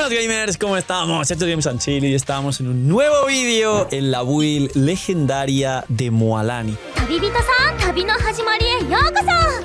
Buenos gamers, ¿cómo estamos? Esto es Games and Chill y estamos en un nuevo vídeo en la build legendaria de Moalani.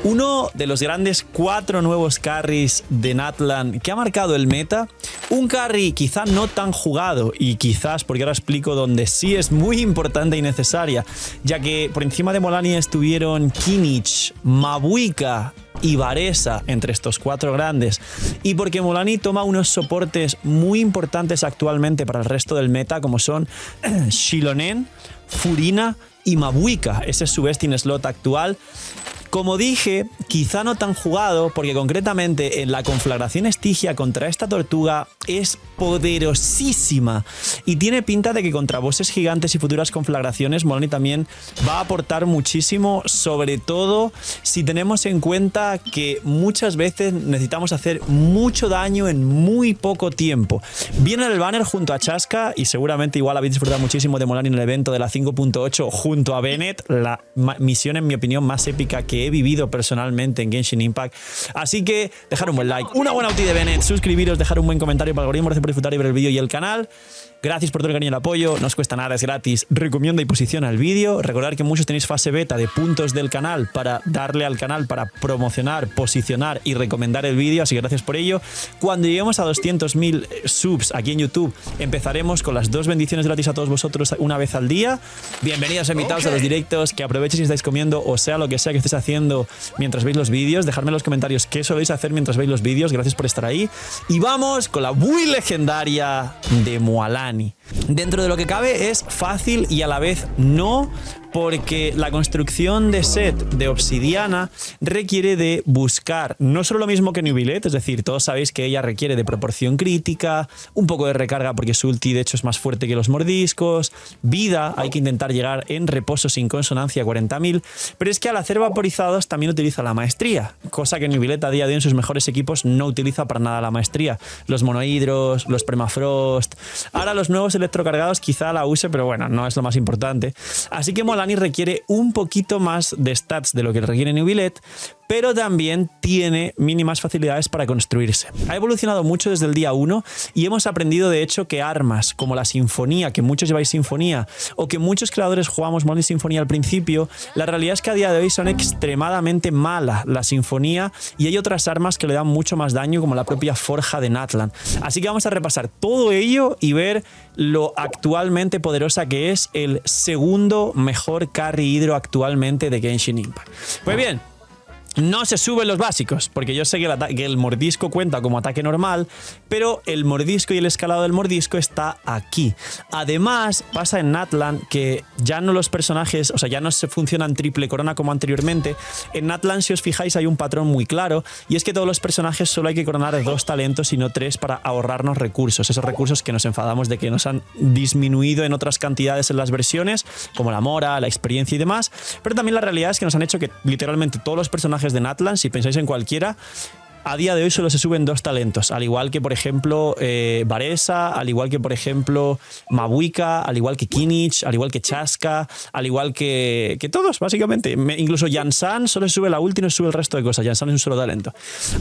Uno de los grandes 4 nuevos carries de Natlan que ha marcado el meta. Un carry quizá no tan jugado y quizás, porque ahora explico, donde sí es muy importante y necesaria, ya que por encima de Moalani estuvieron Kinich, Mabuika y Varesa entre estos 4 grandes, y porque Moalani toma unos soportes muy importantes actualmente para el resto del meta, como son Xilonen, Furina y Mabuika. Ese es su best in slot actual. Como dije, quizá no tan jugado, porque concretamente en la conflagración Estigia contra esta tortuga es poderosísima y tiene pinta de que contra bosses gigantes y futuras conflagraciones Moalani también va a aportar muchísimo, sobre todo si tenemos en cuenta que muchas veces necesitamos hacer mucho daño en muy poco tiempo. Viene el banner junto a Chasca y seguramente igual habéis disfrutado muchísimo de Moalani en el evento de la 5.8 junto a Bennett, la misión en mi opinión más épica que he vivido personalmente en Genshin Impact. Así que dejar un buen like, una buena ulti de Bennett, suscribiros, dejar un buen comentario para el algoritmo, gracias por disfrutar y ver el vídeo y el canal. Gracias por todo el cariño y el apoyo, no os cuesta nada, es gratis. Recomienda y posiciona el vídeo. Recordad que muchos tenéis fase beta de puntos del canal para darle al canal, para promocionar, posicionar y recomendar el vídeo, así que gracias por ello. Cuando lleguemos a 200.000 subs aquí en YouTube, empezaremos con las 2 bendiciones gratis a todos vosotros una vez al día. Bienvenidos invitados a los directos, que aprovechen si estáis comiendo o sea lo que sea que estéis haciendo mientras veis los vídeos. Dejadme en los comentarios qué soléis hacer mientras veis los vídeos, gracias por estar ahí. Y vamos con la build legendaria de Moalani. Dentro de lo que cabe es fácil y a la vez no, porque la construcción de set de obsidiana requiere de buscar no solo lo mismo que Neuvillette, es decir, todos sabéis que ella requiere de proporción crítica, un poco de recarga porque su ulti de hecho es más fuerte que los mordiscos, vida, hay que intentar llegar en reposo sin consonancia a 40.000, pero es que al hacer vaporizados también utiliza la maestría, cosa que Neuvillette a día de hoy en sus mejores equipos no utiliza para nada la maestría. Los monohidros, los permafrost, ahora los nuevos electrocargados quizá la use, pero bueno, no es lo más importante. Así que Moalani requiere un poquito más de stats de lo que requiere Neuvillette, pero también tiene mínimas facilidades para construirse. Ha evolucionado mucho desde el día 1 y hemos aprendido de hecho que armas como la Sinfonía, que muchos lleváis Sinfonía, o que muchos creadores jugamos Moalani Sinfonía al principio, la realidad es que a día de hoy son extremadamente malas la Sinfonía y hay otras armas que le dan mucho más daño, como la propia Forja de Natlan. Así que vamos a repasar todo ello y ver lo actualmente poderosa que es el segundo mejor carry hidro actualmente de Genshin Impact. Pues bien, no se suben los básicos, porque yo sé que el mordisco cuenta como ataque normal, pero el mordisco y el escalado del mordisco está aquí. Además, pasa en Natlan que ya no los personajes, o sea, ya no se funcionan triple corona como anteriormente. En Natlan, si os fijáis, hay un patrón muy claro, y es que todos los personajes solo hay que coronar 2 talentos y no 3 para ahorrarnos recursos. Esos recursos que nos enfadamos de que nos han disminuido en otras cantidades en las versiones, como la mora, la experiencia y demás, pero también la realidad es que nos han hecho que literalmente todos los personajes de Natlan, si pensáis en cualquiera, a día de hoy solo se suben 2 talentos, al igual que por ejemplo Varesa, al igual que por ejemplo Mabuika, al igual que Kinich, al igual que Chasca, al igual que todos básicamente. Incluso Yansan solo se sube la ulti y no se sube el resto de cosas. Yansan es un solo talento.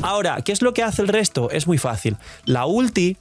Ahora, ¿qué es lo que hace el resto? Es muy fácil. La ulti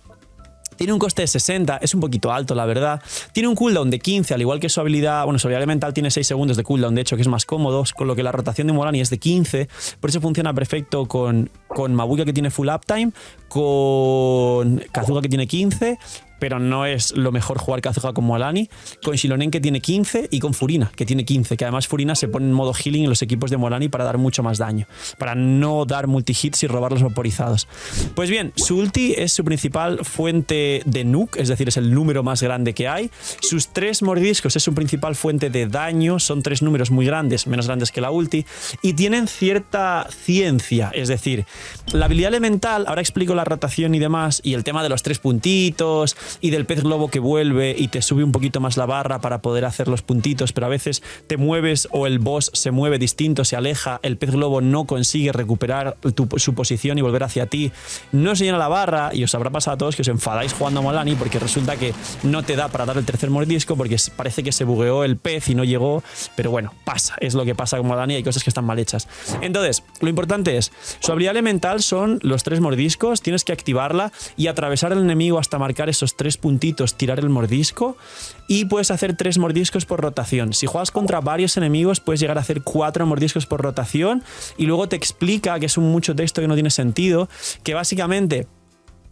tiene un coste de 60, es un poquito alto la verdad. Tiene un cooldown de 15, al igual que su habilidad, bueno, su habilidad elemental tiene 6 segundos de cooldown, de hecho, que es más cómodo, con lo que la rotación de Moalani es de 15, por eso funciona perfecto con Mabuika, que tiene full uptime, con Kazuha, que tiene 15, pero no es lo mejor jugar Kazuha con Moalani, con Xilonen, que tiene 15, y con Furina, que tiene 15, que además Furina se pone en modo healing en los equipos de Moalani para dar mucho más daño, para no dar multi-hits y robar los vaporizados. Pues bien, su ulti es su principal fuente de nuke, es decir, es el número más grande que hay. Sus 3 mordiscos es su principal fuente de daño, son 3 números muy grandes, menos grandes que la ulti, y tienen cierta ciencia, es decir, la habilidad elemental, ahora explico la rotación y demás, y el tema de los 3 puntitos, y del pez globo que vuelve y te sube un poquito más la barra para poder hacer los puntitos, pero a veces te mueves o el boss se mueve distinto, se aleja, el pez globo no consigue recuperar su posición y volver hacia ti, no se llena la barra y os habrá pasado a todos que os enfadáis jugando a Mualani porque resulta que no te da para dar el tercer mordisco porque parece que se bugueó el pez y no llegó, pero bueno, pasa, es lo que pasa con Mualani, hay cosas que están mal hechas. Entonces, lo importante es, su habilidad elemental son los 3 mordiscos, tienes que activarla y atravesar al enemigo hasta marcar esos 3 puntitos, tirar el mordisco y puedes hacer 3 mordiscos por rotación. Si juegas contra varios enemigos puedes llegar a hacer 4 mordiscos por rotación y luego te explica, que es mucho texto que no tiene sentido, que básicamente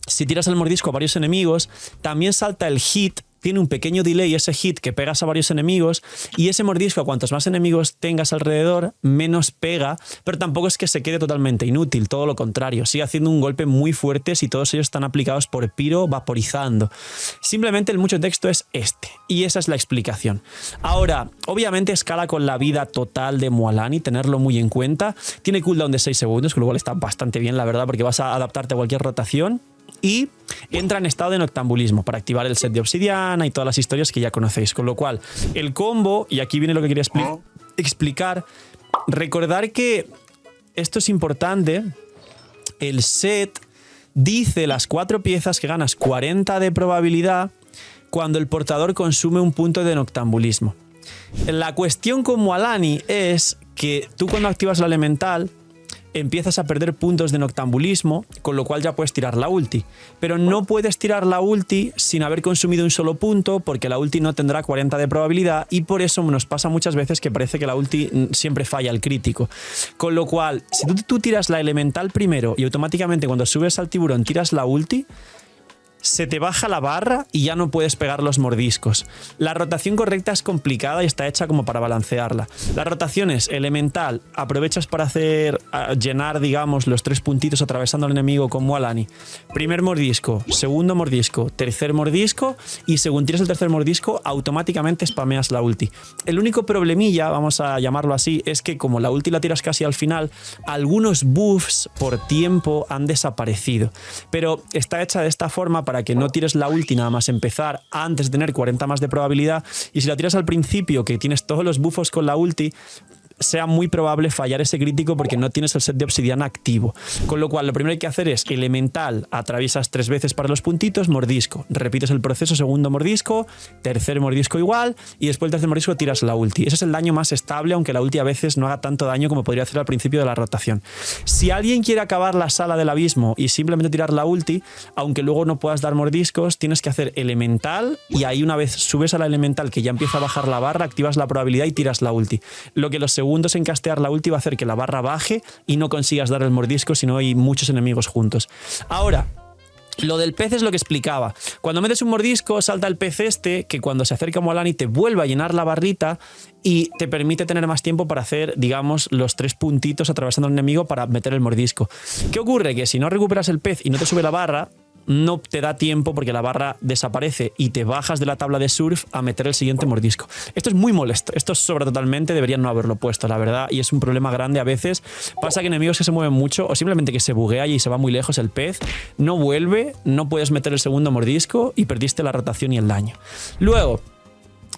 si tiras el mordisco a varios enemigos también salta el hit. Tiene un pequeño delay ese hit que pegas a varios enemigos y ese mordisco a cuantos más enemigos tengas alrededor menos pega, pero tampoco es que se quede totalmente inútil, todo lo contrario, sigue haciendo un golpe muy fuerte si todos ellos están aplicados por Pyro vaporizando. Simplemente el mucho texto es este y esa es la explicación. Ahora, obviamente escala con la vida total de Mualani, tenerlo muy en cuenta. Tiene cooldown de 6 segundos, con lo cual está bastante bien la verdad porque vas a adaptarte a cualquier rotación. Y entra en estado de noctambulismo para activar el set de obsidiana y todas las historias que ya conocéis. Con lo cual, el combo, y aquí viene lo que quería explicar, recordar que esto es importante, el set dice las 4 piezas que ganas 40 de probabilidad cuando el portador consume un punto de noctambulismo. La cuestión con Mualani es que tú cuando activas la elemental empiezas a perder puntos de noctambulismo, con lo cual ya puedes tirar la ulti. Pero no puedes tirar la ulti sin haber consumido un solo punto, porque la ulti no tendrá 40 de probabilidad y por eso nos pasa muchas veces que parece que la ulti siempre falla el crítico. Con lo cual, si tú tiras la elemental primero y automáticamente cuando subes al tiburón tiras la ulti, se te baja la barra y ya no puedes pegar los mordiscos. La rotación correcta es complicada y está hecha como para balancearla. La rotación es elemental, aprovechas para llenar, digamos, los 3 puntitos atravesando al enemigo con Mualani. Primer mordisco, segundo mordisco, tercer mordisco y según tires el tercer mordisco automáticamente spameas la ulti. El único problemilla, vamos a llamarlo así, es que como la ulti la tiras casi al final, algunos buffs por tiempo han desaparecido. Pero está hecha de esta forma para que no tires la ulti nada más empezar antes de tener 40 más de probabilidad y si la tiras al principio que tienes todos los buffos con la ulti sea muy probable fallar ese crítico porque no tienes el set de obsidiana activo. Con lo cual, lo primero que hay que hacer es elemental, atraviesas 3 veces para los puntitos, mordisco. Repites el proceso, segundo mordisco, tercer mordisco igual, y después del tercer mordisco tiras la ulti. Ese es el daño más estable, aunque la ulti a veces no haga tanto daño como podría hacer al principio de la rotación. Si alguien quiere acabar la sala del abismo y simplemente tirar la ulti, aunque luego no puedas dar mordiscos, tienes que hacer elemental, y ahí una vez subes a la elemental que ya empieza a bajar la barra, activas la probabilidad y tiras la ulti. Lo que los segundos en castear la ulti va a hacer que la barra baje y no consigas dar el mordisco si no hay muchos enemigos juntos. Ahora, lo del pez es lo que explicaba. Cuando metes un mordisco, salta el pez este, que cuando se acerca a Mualani te vuelve a llenar la barrita y te permite tener más tiempo para hacer, digamos, los 3 puntitos atravesando al enemigo para meter el mordisco. ¿Qué ocurre? Que si no recuperas el pez y no te sube la barra, no te da tiempo porque la barra desaparece y te bajas de la tabla de surf a meter el siguiente mordisco. Esto es muy molesto, esto sobra totalmente, deberían no haberlo puesto, la verdad, y es un problema grande a veces. Pasa que enemigos que se mueven mucho o simplemente que se buguea y se va muy lejos el pez, no vuelve, no puedes meter el segundo mordisco y perdiste la rotación y el daño. Luego,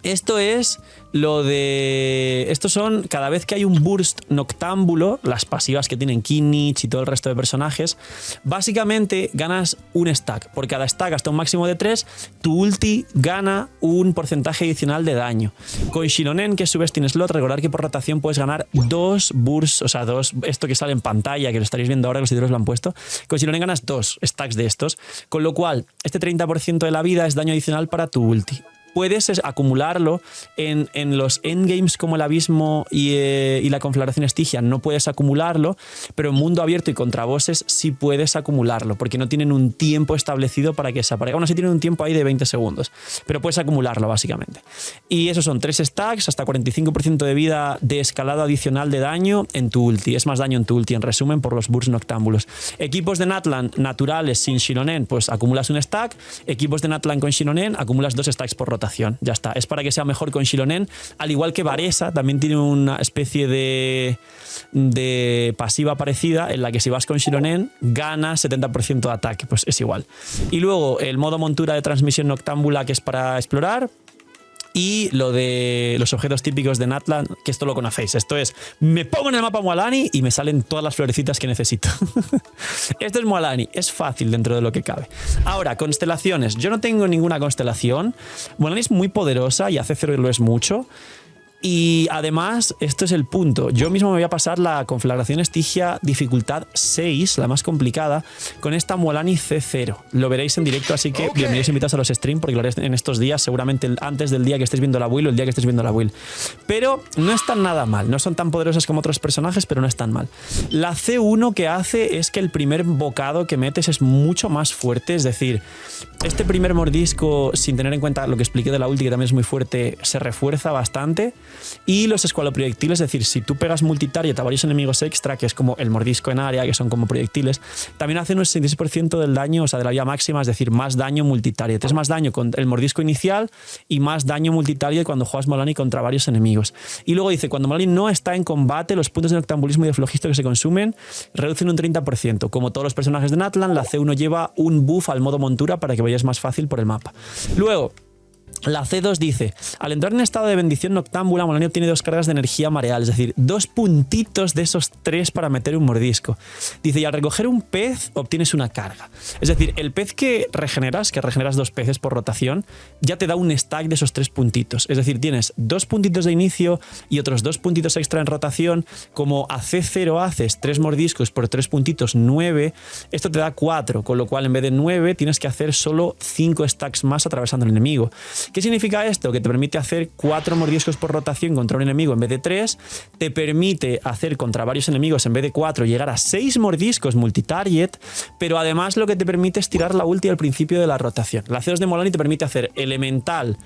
esto es lo de... Estos son, cada vez que hay un burst noctámbulo, las pasivas que tienen Kinnich y todo el resto de personajes, básicamente ganas un stack. Por cada stack hasta un máximo de 3, tu ulti gana un porcentaje adicional de daño. Con Shironen, que es su Besting Slot, recordar que por rotación puedes ganar 2 bursts, o sea, 2, esto que sale en pantalla, que lo estaréis viendo ahora, que los editores lo han puesto. Con Shironen ganas 2 stacks de estos, con lo cual este 30% de la vida es daño adicional para tu ulti. Puedes acumularlo en los endgames como el abismo y la conflagración estigia, no puedes acumularlo, pero en mundo abierto y contra bosses sí puedes acumularlo, porque no tienen un tiempo establecido para que se aparezca. Bueno, sí tienen un tiempo ahí de 20 segundos, pero puedes acumularlo básicamente. Y esos son 3 stacks, hasta 45% de vida de escalado adicional de daño en tu ulti. Es más daño en tu ulti, en resumen, por los bursts noctámbulos. Equipos de Natlan naturales sin Shironen, pues acumulas un stack. Equipos de Natlan con Shironen, acumulas 2 stacks por rotación. rotación. Ya está. Es para que sea mejor con Xilonen. Al igual que Varesa, también tiene una especie de pasiva parecida en la que si vas con Xilonen ganas 70% de ataque. Pues es igual. Y luego el modo montura de transmisión noctámbula, que es para explorar. Y lo de los objetos típicos de Natlan, que esto lo conocéis. Esto es, me pongo en el mapa Mualani y me salen todas las florecitas que necesito. Esto es Mualani, es fácil dentro de lo que cabe. Ahora, constelaciones. Yo no tengo ninguna constelación. Mualani es muy poderosa y AC0 lo es mucho. Y además, esto es el punto. Yo mismo me voy a pasar la conflagración Estigia dificultad 6, la más complicada, con esta Mualani C0. Lo veréis en directo, así que bienvenidos invitados a los streams, porque lo haré en estos días, seguramente antes del día que estéis viendo la build o el día que estéis viendo la build. Pero no están nada mal. No son tan poderosas como otros personajes, pero no están mal. La C1 que hace es que el primer bocado que metes es mucho más fuerte. Es decir, este primer mordisco, sin tener en cuenta lo que expliqué de la ulti, que también es muy fuerte, se refuerza bastante. Y los escualoproyectiles, es decir, si tú pegas multitarget a varios enemigos extra, que es como el mordisco en área, que son como proyectiles, también hacen un 66% del daño, o sea, de la vida máxima, es decir, más daño multitarget. Es más daño con el mordisco inicial y más daño multitarget cuando juegas Mualani contra varios enemigos. Y luego dice, cuando Mualani no está en combate, los puntos de noctambulismo y de flojisto que se consumen reducen un 30%. Como todos los personajes de Natlan, la C1 lleva un buff al modo montura para que vayas más fácil por el mapa. Luego, la C2 dice, al entrar en estado de bendición noctámbula, Mualani obtiene 2 cargas de energía mareal, es decir, 2 puntitos de esos 3 para meter un mordisco. Dice, y al recoger un pez, obtienes una carga. Es decir, el pez que regeneras 2 peces por rotación, ya te da un stack de esos 3 puntitos. Es decir, tienes 2 puntitos de inicio y otros 2 puntitos extra en rotación. Como a C0 haces 3 mordiscos por 3 puntitos, 9, esto te da 4, con lo cual en vez de 9 tienes que hacer solo 5 stacks más atravesando el enemigo. ¿Qué significa esto? Que te permite hacer 4 mordiscos por rotación contra un enemigo en vez de 3, te permite hacer contra varios enemigos en vez de 4 llegar a 6 mordiscos multitarget, pero además lo que te permite es tirar la ulti al principio de la rotación. La C2 de Mualani te permite hacer elemental,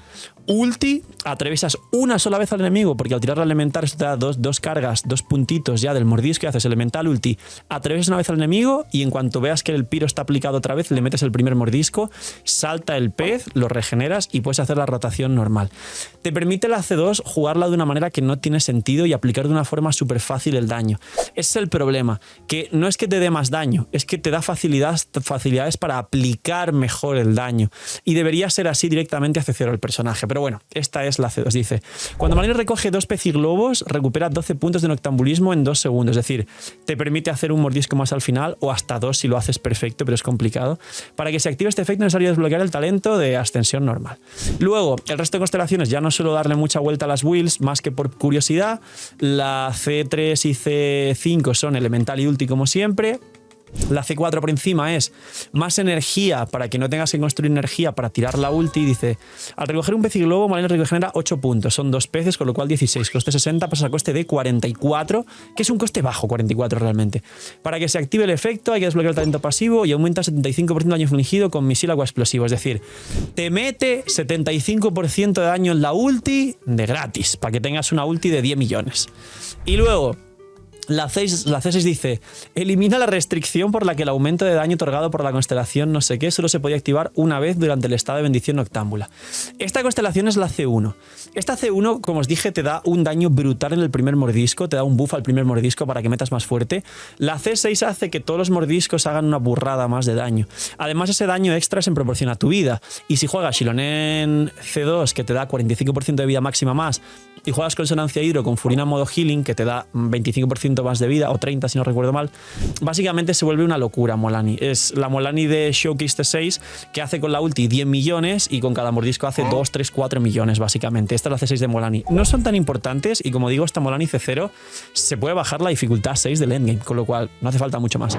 ulti, atravesas una sola vez al enemigo, porque al tirar la elemental esto te da 2 cargas, 2 puntitos ya del mordisco y haces elemental, ulti, atravesas una vez al enemigo y en cuanto veas que el piro está aplicado otra vez, le metes el primer mordisco, salta el pez, lo regeneras y puedes hacer la rotación normal. Te permite la C2 jugarla de una manera que no tiene sentido y aplicar de una forma súper fácil el daño. Ese es el problema, que no es que te dé más daño, es que te da facilidades para aplicar mejor el daño. Y debería ser así directamente a C0 el personaje. Pero bueno, esta es la C2. Dice, cuando Mualani recoge 2 peciglobos, recupera 12 puntos de noctambulismo en 2 segundos. Es decir, te permite hacer un mordisco más al final o hasta 2 si lo haces perfecto, pero es complicado. Para que se active este efecto es necesario desbloquear el talento de ascensión normal. Luego, el resto de constelaciones ya no suelo darle mucha vuelta a las builds, más que por curiosidad. La C3 y C5 son elemental y ulti como siempre. La C4 por encima es más energía para que no tengas que construir energía para tirar la ulti. Dice, al recoger un pez y globo, Mualani regenera 8 puntos. Son 2 peces, con lo cual 16. Coste 60 pasa a coste de 44, que es un coste bajo, 44 realmente. Para que se active el efecto hay que desbloquear el talento pasivo y aumenta 75% de daño infligido con misil agua explosivo. Es decir, te mete 75% de daño en la ulti de gratis, para que tengas una ulti de 10 millones. Y luego, la C6 dice, elimina la restricción por la que el aumento de daño otorgado por la constelación no sé qué solo se podía activar una vez durante el estado de bendición noctámbula. Esta constelación es la C1. Esta C1, como os dije, te da un daño brutal en el primer mordisco, te da un buff al primer mordisco para que metas más fuerte. La C6 hace que todos los mordiscos hagan una burrada más de daño. Además, ese daño extra es en proporción a tu vida. Y si juegas Xilonen C2, que te da 45% de vida máxima más, y juegas Consonancia Hidro con Furina modo healing, que te da 25% más de vida, o 30 si no recuerdo mal, básicamente se vuelve una locura Mualani. Es la Mualani de Showcase T6, que hace con la ulti 10 millones y con cada mordisco hace 2, 3, 4 millones básicamente. Esta es la C6 de Mualani. No son tan importantes y como digo, esta Mualani C0 se puede bajar la dificultad 6 del endgame, con lo cual no hace falta mucho más.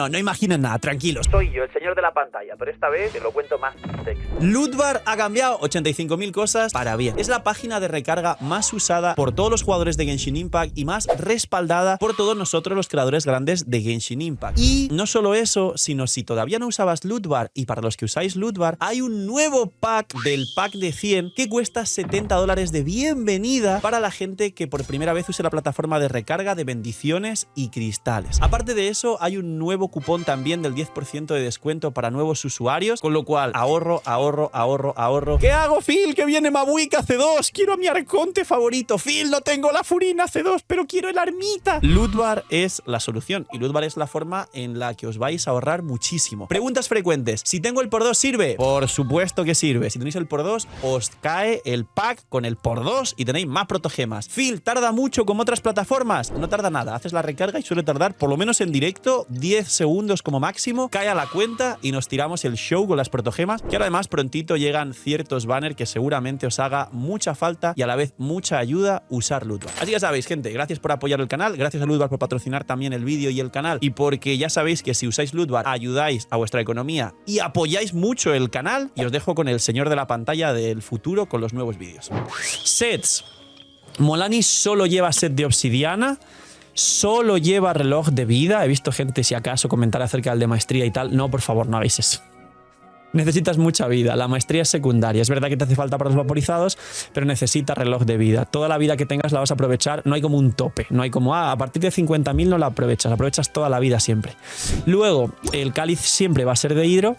No imaginen nada, tranquilos. Soy yo, el señor de la pantalla, pero esta vez te lo cuento más sexy. Ludvar ha cambiado 85.000 cosas para bien. Es la página de recarga más usada por todos los jugadores de Genshin Impact y más respaldada por todos nosotros los creadores grandes de Genshin Impact. Y no solo eso, sino si todavía no usabas Loot Bar, y para los que usáis Loot Bar, hay un nuevo pack del pack de 100 que cuesta $70 de bienvenida para la gente que por primera vez use la plataforma de recarga de bendiciones y cristales. Aparte de eso, hay un nuevo cupón también del 10% de descuento para nuevos usuarios, con lo cual ahorro, ahorro, ahorro, ahorro. ¿Qué hago, Phil? Que viene Mabuika C2. Quiero a mi arconte favorito. Phil, no tengo la Furina C2, pero quiero el armita. Loot Bar es la solución y Loot Bar es la forma en la que os vais a ahorrar muchísimo. Preguntas frecuentes. Si tengo el por 2, ¿sirve? Por supuesto que sirve. Si tenéis el por 2, os cae el pack con el por 2 y tenéis más protogemas. Phil, ¿tarda mucho como otras plataformas? No tarda nada. Haces la recarga y suele tardar, por lo menos en directo, 10 segundos como máximo. Cae a la cuenta y nos tiramos el show con las protogemas, que ahora además prontito llegan ciertos banners que seguramente os haga mucha falta y a la vez mucha ayuda usar Loot Bar. Así que ya sabéis, gente, gracias por apoyar el canal, gracias a Loot Bar por patrocinar también el vídeo y el canal, y porque ya sabéis que si usáis Loot Bar ayudáis a vuestra economía y apoyáis mucho el canal. Y os dejo con el señor de la pantalla del futuro con los nuevos vídeos. Sets. Molani solo lleva set de obsidiana, solo lleva reloj de vida. He visto gente, si acaso, comentar acerca del de maestría y tal. No, por favor, no hagáis eso. Necesitas mucha vida, la maestría es secundaria. Es verdad que te hace falta para los vaporizados, pero necesitas reloj de vida. Toda la vida que tengas la vas a aprovechar, no hay como un tope, no hay como, a partir de 50.000 no la aprovechas toda la vida siempre. Luego, el cáliz siempre va a ser de hidro.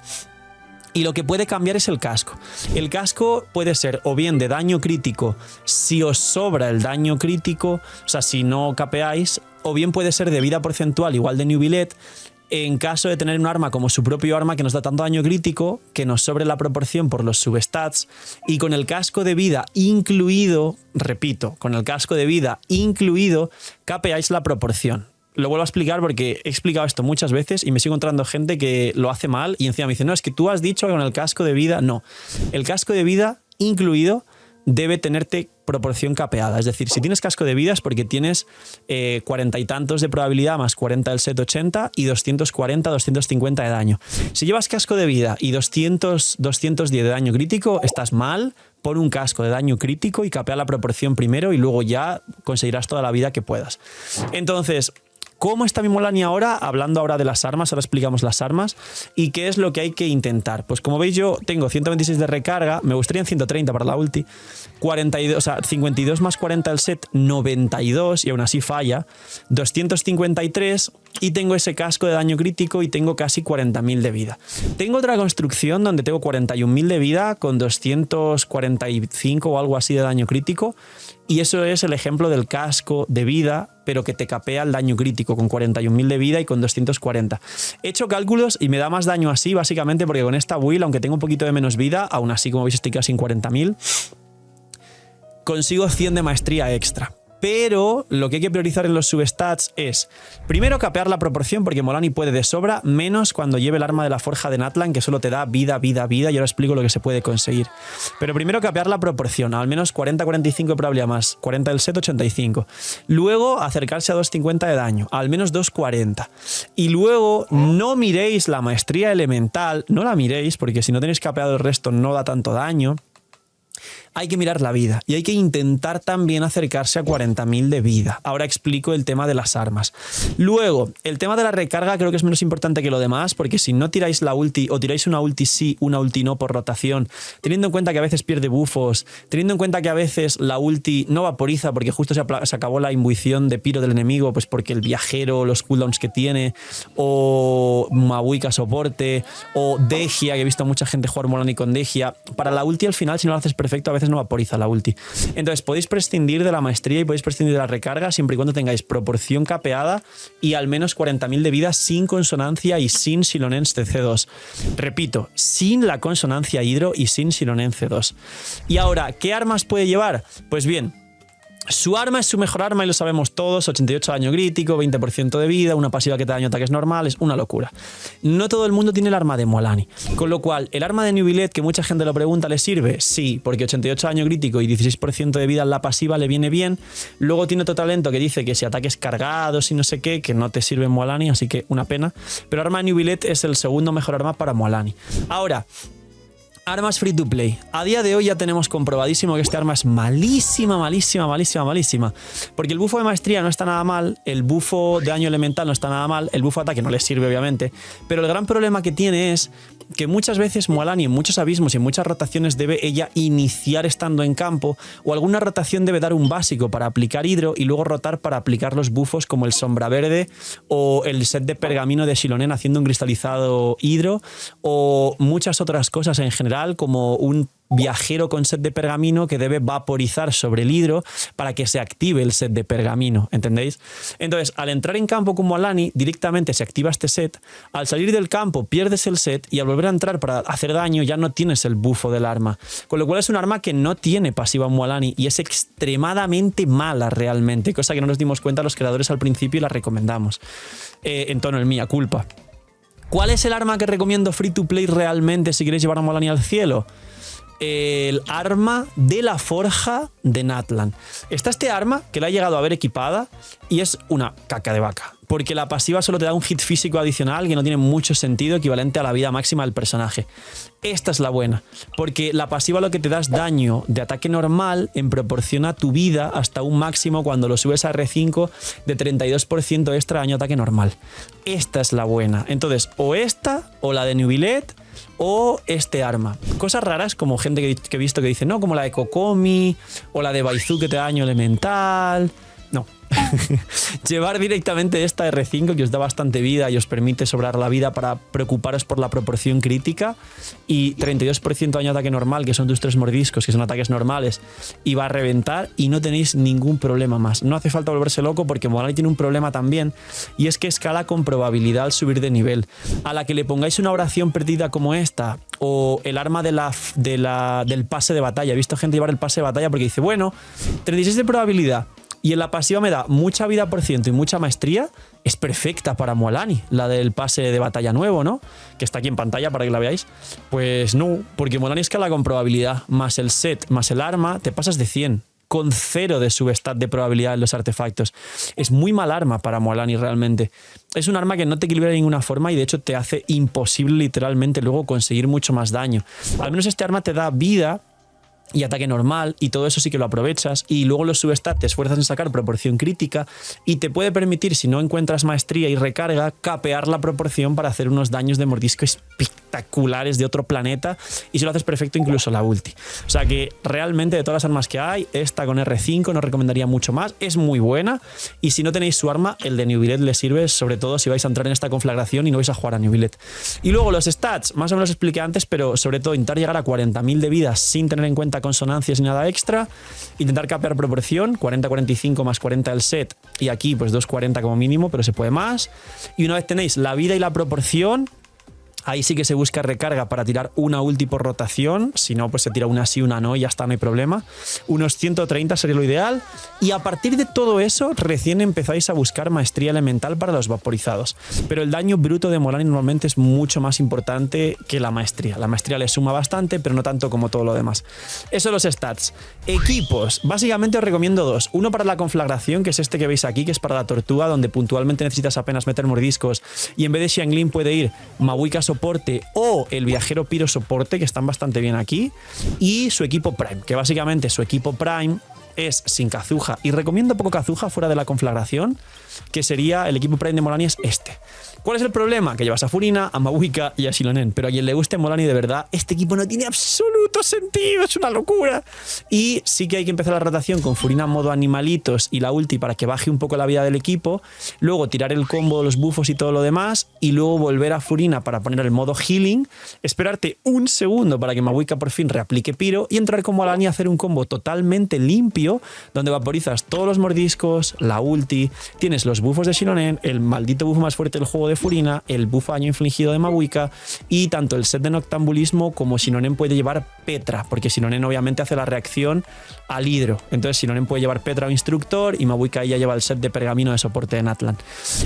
Y lo que puede cambiar es el casco. El casco puede ser o bien de daño crítico si os sobra el daño crítico, o sea, si no capeáis, o bien puede ser de vida porcentual igual de New Billet, en caso de tener un arma como su propio arma que nos da tanto daño crítico que nos sobre la proporción por los substats, y con el casco de vida incluido, repito, con el casco de vida incluido, capeáis la proporción. Lo vuelvo a explicar porque he explicado esto muchas veces y me sigo encontrando gente que lo hace mal y encima me dice, no, es que tú has dicho que con el casco de vida, no. El casco de vida incluido debe tenerte proporción capeada. Es decir, si tienes casco de vida es porque tienes 40 y tantos de probabilidad más 40 del set 80 y 240, 250 de daño. Si llevas casco de vida y 200, 210 de daño crítico, estás mal. Pon un casco de daño crítico y capea la proporción primero y luego ya conseguirás toda la vida que puedas. Entonces, ¿cómo está mi Molani ahora? Hablando ahora de las armas, ahora explicamos las armas y qué es lo que hay que intentar. Pues como veis yo tengo 126 de recarga, me gustaría en 130 para la ulti, 42, o sea, 52 más 40 el set, 92 y aún así falla, 253 y tengo ese casco de daño crítico y tengo casi 40.000 de vida. Tengo otra construcción donde tengo 41.000 de vida con 245 o algo así de daño crítico. Y eso es el ejemplo del casco de vida, pero que te capea el daño crítico con 41.000 de vida y con 240. He hecho cálculos y me da más daño así, básicamente porque con esta build, aunque tengo un poquito de menos vida, aún así, como veis, estoy casi en 40.000, consigo 100 de maestría extra. Pero lo que hay que priorizar en los substats es, primero, capear la proporción, porque Molani puede de sobra, menos cuando lleve el arma de la forja de Natlan, que solo te da vida, vida, vida, y ahora explico lo que se puede conseguir. Pero primero capear la proporción, al menos 40-45 de probabilidad más, 40 del set, 85. Luego acercarse a 250 de daño, al menos 240. Y luego no miréis la maestría elemental, no la miréis, porque si no tenéis capeado el resto no da tanto daño. Hay que mirar la vida y hay que intentar también acercarse a 40.000 de vida. Ahora explico el tema de las armas. Luego, el tema de la recarga creo que es menos importante que lo demás, porque si no tiráis la ulti o tiráis una ulti sí, una ulti no por rotación, teniendo en cuenta que a veces pierde buffos, teniendo en cuenta que a veces la ulti no vaporiza porque justo se acabó la imbuición de piro del enemigo, pues porque el viajero, los cooldowns que tiene, o Mabuika soporte, o Degia, que he visto a mucha gente jugar Molani con Degia, para la ulti al final, si no lo haces perfecto, a veces no vaporiza la ulti. Entonces podéis prescindir de la maestría y podéis prescindir de la recarga siempre y cuando tengáis proporción capeada y al menos 40.000 de vida sin consonancia y sin Silonens de C2. Repito, sin la consonancia hidro y sin Silonens C2. Y ahora, ¿qué armas puede llevar? Pues bien, su arma es su mejor arma y lo sabemos todos, 88 daño crítico, 20% de vida, una pasiva que te da daño a ataques normales, una locura. No todo el mundo tiene el arma de Molani, con lo cual el arma de New Billet, que mucha gente lo pregunta, ¿le sirve? Sí, porque 88 daño crítico y 16% de vida en la pasiva le viene bien. Luego tiene otro talento que dice que si ataques cargados y no sé qué, que no te sirve en Molani, así que una pena. Pero el arma de New Billet es el segundo mejor arma para Molani. Ahora, Armas free to play. A día de hoy ya tenemos comprobadísimo que este arma es malísima, malísima, malísima, malísima. Porque el bufo de maestría no está nada mal, el bufo de daño elemental no está nada mal, el bufo de ataque no le sirve obviamente, pero el gran problema que tiene es que muchas veces Mualani en muchos abismos y en muchas rotaciones debe ella iniciar estando en campo, o alguna rotación debe dar un básico para aplicar hidro y luego rotar para aplicar los bufos como el sombra verde o el set de pergamino de Xilonen haciendo un cristalizado hidro, o muchas otras cosas en general, como un viajero con set de pergamino que debe vaporizar sobre el hidro para que se active el set de pergamino, ¿entendéis? Entonces, al entrar en campo con Mualani, directamente se activa este set, al salir del campo pierdes el set y al volver a entrar para hacer daño ya no tienes el bufo del arma, con lo cual es un arma que no tiene pasiva Mualani y es extremadamente mala realmente, cosa que no nos dimos cuenta los creadores al principio y la recomendamos, en tono el mía culpa. ¿Cuál es el arma que recomiendo free to play realmente si queréis llevar a Mualani al cielo? El arma de la forja de Natlan. Está este arma que la he llegado a ver equipada y es una caca de vaca, porque la pasiva solo te da un hit físico adicional que no tiene mucho sentido, equivalente a la vida máxima del personaje. Esta es la buena, porque la pasiva lo que te da es daño de ataque normal en proporción a tu vida hasta un máximo cuando lo subes a R5 de 32% extra daño de ataque normal. Esta es la buena. Entonces, o esta o la de Nubilet o este arma. Cosas raras como gente que he visto que dice, no, como la de Kokomi o la de Baizu que te da daño elemental. No. Llevar directamente esta R5 que os da bastante vida y os permite sobrar la vida para preocuparos por la proporción crítica, y 32% daño de ataque normal, que son tus 3 mordiscos, que son ataques normales, y va a reventar y no tenéis ningún problema más. No hace falta volverse loco porque Mualani tiene un problema también, y es que escala con probabilidad al subir de nivel. A la que le pongáis una oración perdida como esta o el arma del pase de batalla. He visto gente llevar el pase de batalla porque dice, bueno, 36 de probabilidad y en la pasiva me da mucha vida por ciento y mucha maestría, es perfecta para Mualani, la del pase de batalla nuevo, ¿no? Que está aquí en pantalla para que la veáis. Pues no, porque Mualani escala con probabilidad, más el set, más el arma, te pasas de 100, con 0 de substat de probabilidad en los artefactos. Es muy mal arma para Mualani realmente. Es un arma que no te equilibra de ninguna forma y de hecho te hace imposible literalmente luego conseguir mucho más daño. Al menos este arma te da vida y ataque normal, y todo eso sí que lo aprovechas, y luego los substats te esfuerzas en sacar proporción crítica y te puede permitir, si no encuentras maestría y recarga, capear la proporción para hacer unos daños de mordisco espectaculares de otro planeta, y si lo haces perfecto incluso la ulti. O sea que realmente de todas las armas que hay, esta con R5 no recomendaría mucho más, es muy buena, y si no tenéis su arma, el de Nubilet le sirve, sobre todo si vais a entrar en esta conflagración y no vais a jugar a Nubilet. Y luego los stats, más o menos expliqué antes, pero sobre todo intentar llegar a 40.000 de vida sin tener en cuenta consonancias ni nada extra, intentar capear proporción, 40-45 más 40 el set, y aquí pues 240 como mínimo, pero se puede más, y una vez tenéis la vida y la proporción, ahí sí que se busca recarga para tirar una ulti por rotación, si no pues se tira una sí, una no y ya está, no hay problema. Unos 130 sería lo ideal, y a partir de todo eso recién empezáis a buscar maestría elemental para los vaporizados. Pero el daño bruto de Mualani normalmente es mucho más importante que la maestría. La maestría le suma bastante, pero no tanto como todo lo demás. Eso los stats. Equipos, básicamente os recomiendo 2. Uno para la conflagración, que es este que veis aquí, que es para la tortuga, donde puntualmente necesitas apenas meter mordiscos, y en vez de Xianglin puede ir Mabuika soporte o el viajero Piro soporte, que están bastante bien aquí, y su equipo Prime, que básicamente su equipo Prime es sin Kazuha, y recomiendo poco Kazuha fuera de la conflagración, que sería el equipo Prime de Mualani es este. ¿Cuál es el problema? Que llevas a Furina, a Mabuika y a Xilonen, pero a quien le guste Mualani de verdad, este equipo no tiene absoluto sentido, es una locura. Y sí que hay que empezar la rotación con Furina modo animalitos y la ulti para que baje un poco la vida del equipo, luego tirar el combo, los buffos y todo lo demás, y luego volver a Furina para poner el modo healing, esperarte un segundo para que Mabuika por fin reaplique Piro y entrar con Mualani a hacer un combo totalmente limpio, donde vaporizas todos los mordiscos, la ulti, tienes los buffos de Xilonen, el maldito buff más fuerte del juego de Furina, el buff daño infligido de Mabuika, y tanto el set de noctambulismo como Xilonen puede llevar Petra, porque Xilonen obviamente hace la reacción al hidro, entonces Xilonen puede llevar Petra o instructor y Mabuika ya lleva el set de pergamino de soporte de Natlan.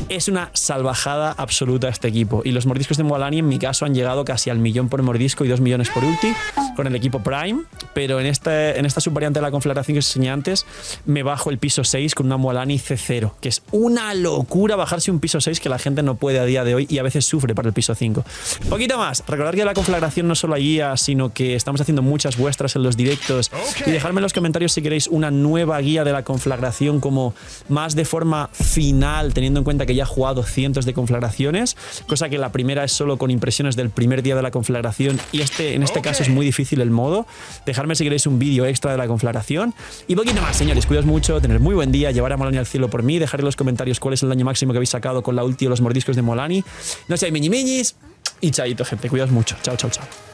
Es una salvajada absoluta este equipo, y los mordiscos de Mualani en mi caso han llegado casi al 1.000.000 por mordisco y 2 millones por ulti con el equipo Prime, pero en esta subvariante de la conflagración que os enseñé antes me bajo el piso 6 con una Mualani C0, que es una una locura bajarse un piso 6 que la gente no puede a día de hoy y a veces sufre para el piso 5. Poquito más. Recordad que la conflagración no solo hay guía, sino que estamos haciendo muchas vuestras en los directos. Y dejadme en los comentarios si queréis una nueva guía de la conflagración como más de forma final, teniendo en cuenta que ya he jugado cientos de conflagraciones, cosa que la primera es solo con impresiones del primer día de la conflagración y en este caso es muy difícil el modo. Dejadme si queréis un vídeo extra de la conflagración. Y poquito más, señores. Cuidaos mucho, tener muy buen día, llevar a Molani al cielo por mí, dejar en los comentarios cuál es el daño máximo que habéis sacado con la ulti o los mordiscos de Molani. No seáis miñis y chaito, gente. Cuidaos mucho. Chao, chao, chao.